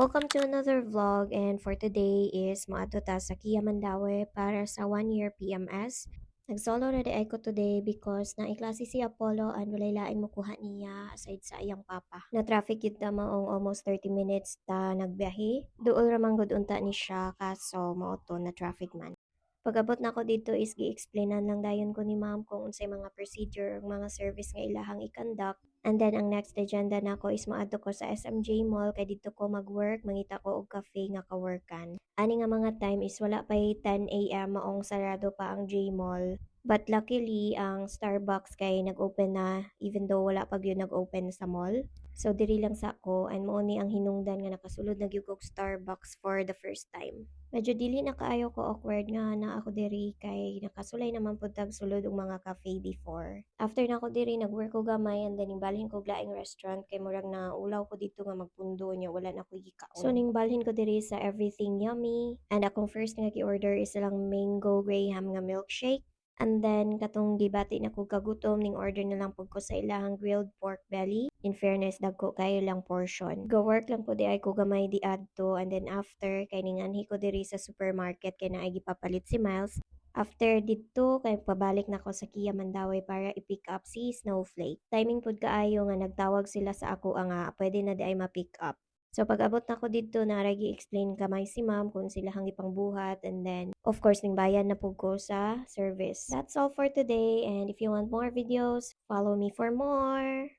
Welcome to another vlog, and for today is maadto ta sa Kia Mandaue para sa 1 year PMS. Nagsolo na di ay ko today because naiklase si Apollo and walay laing makuha niya aside sa iyang papa. Na traffic yun ta maong almost 30 minutes ta nagbiyahe. Duol ramang gud unta ni siya kaso mao to na traffic man. Pag-abot nako dito is gi-explainan lang dayon ko ni ma'am kung unsay mga procedure ug mga service nga ilahang i-conduct. And then ang next agenda nako is maadto ko sa SMJ Mall kay dito ko mag-work, mangita ko og cafe nga ka-workan. Ani nga mga time is wala pa'y 10 AM maong sarado pa ang J Mall. But luckily, ang Starbucks kay nag-open na even though wala pa gyud nag-open sa mall. So diri lang sa ako and mao ni ang hinungdan nga nakasulod na gyud kog Starbucks for the first time. Medyo dili na kaayo ko awkward nga na ako diri kay nakasulay naman pud tag sulod og mga cafe before. After na ako diri nag-work ko gamay and then nimbalhin ko laing restaurant kay murag na ulaw ko dito nga magpundo nya wala na ko gikaon. So nimbalhin ko diri sa Everything Yummy and akong first nga gi-order is lang mango graham nga milkshake. And then, katong gibati na ko kagutom, ning order na lang po ko sa ilahang grilled pork belly. In fairness, dagko kayo lang portion. Go work lang po di ay ko gamay di adto. And then after, kay ninganhi ko diri sa supermarket kay naay gipapalit si Miles. After dito, kay pabalik na ko sa Kia Mandaue para i-pick up si Snowflake. Timing pud kaayo nga nagtawag sila sa ako nga pwede na di ay ma-pick up. So pag-abot na ko dito nara gi-explain kamay si ma'am kung sila hang ipangbuhat and then of course ning bayan na pud ko sa service. That's all for today and if you want more videos, follow me for more.